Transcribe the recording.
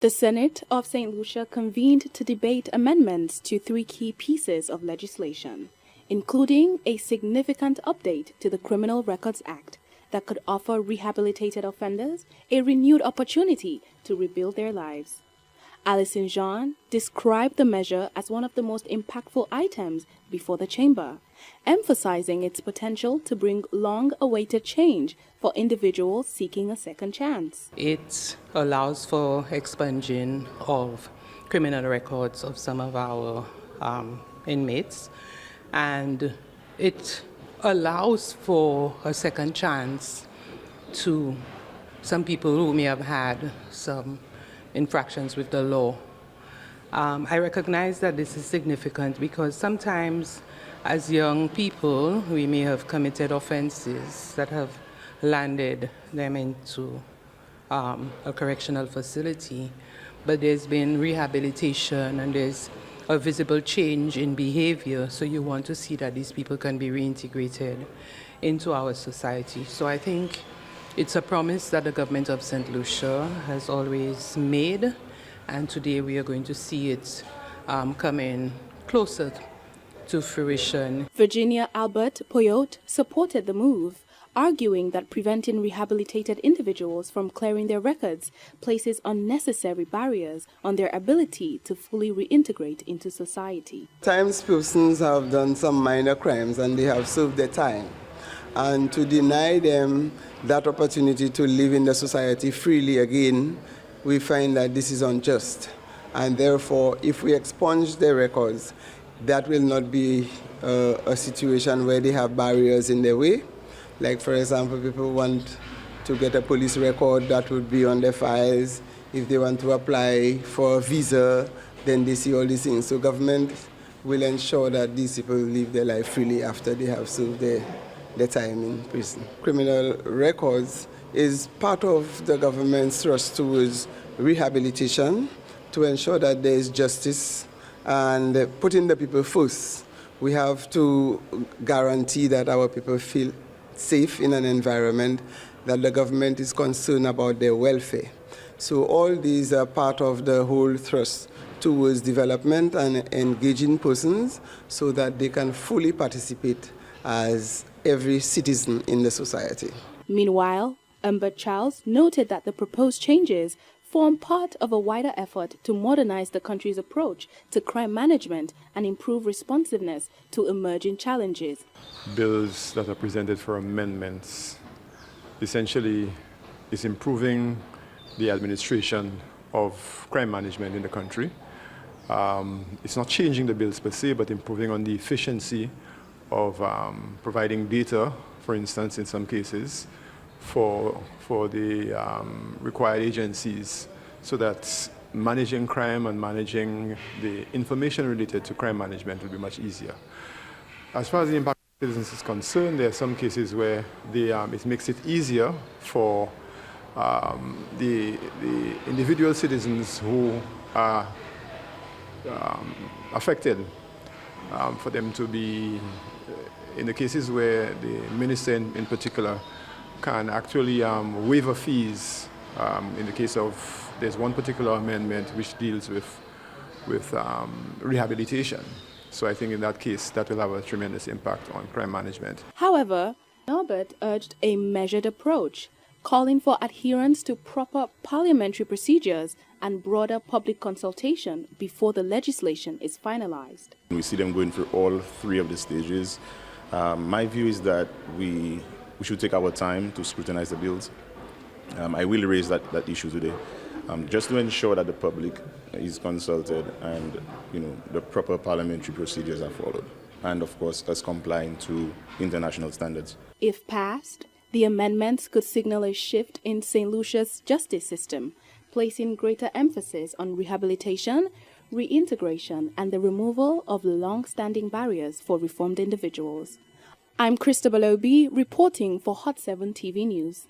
The Senate of St. Lucia convened to debate amendments to three key pieces of legislation, including a significant update to the Criminal Records Act that could offer rehabilitated offenders a renewed opportunity to rebuild their lives. Alison Jean described the measure as one of the most impactful items before the Chamber, emphasizing its potential to bring long-awaited change for individuals seeking a second chance. It allows for expunging of criminal records of some of our inmates, and it allows for a second chance to some people who may have had some infractions with the law. I recognize that this is significant because sometimes as young people we may have committed offenses that have landed them into a correctional facility, but there's been rehabilitation and there's a visible change in behavior, so you want to see that these people can be reintegrated into our society. So I think it's a promise that the government of St. Lucia has always made, and today we are going to see it coming closer to fruition. Virginia Albert Poyot supported the move, arguing that preventing rehabilitated individuals from clearing their records places unnecessary barriers on their ability to fully reintegrate into society. Times persons have done some minor crimes and they have served their time. And to deny them that opportunity to live in the society freely again, we find that this is unjust. And therefore, if we expunge their records, that will not be a situation where they have barriers in their way. Like, for example, people want to get a police record, that would be on their files. If they want to apply for a visa, then they see all these things. So government will ensure that these people live their life freely after they have served their time in prison. Criminal records is part of the government's thrust towards rehabilitation to ensure that there is justice and putting the people first. We have to guarantee that our people feel safe in an environment, that the government is concerned about their welfare. So all these are part of the whole thrust towards development and engaging persons so that they can fully participate as every citizen in the society. Meanwhile, Humbert Charles noted that the proposed changes form part of a wider effort to modernize the country's approach to crime management and improve responsiveness to emerging challenges. Bills that are presented for amendments essentially is improving the administration of crime management in the country. It's not changing the bills per se, but improving on the efficiency of providing data, for instance, in some cases, for the required agencies, so that managing crime and managing the information related to crime management will be much easier. As far as the impact of citizens is concerned, there are some cases where it makes it easier for the individual citizens who are affected, for them to be, in the cases where the minister in particular can actually waiver fees. In the case of, there's one particular amendment which deals with rehabilitation. So I think in that case, that will have a tremendous impact on crime management. However, Albert urged a measured approach, calling for adherence to proper parliamentary procedures and broader public consultation before the legislation is finalized. We see them going through all three of the stages. My view is that we should take our time to scrutinize the bills. I will raise that issue today, just to ensure that the public is consulted and the proper parliamentary procedures are followed, and of course us complying to international standards. If passed, the amendments could signal a shift in St. Lucia's justice system, placing greater emphasis on rehabilitation, reintegration, and the removal of long-standing barriers for reformed individuals. I'm Christabel Obi, reporting for Hot 7 TV News.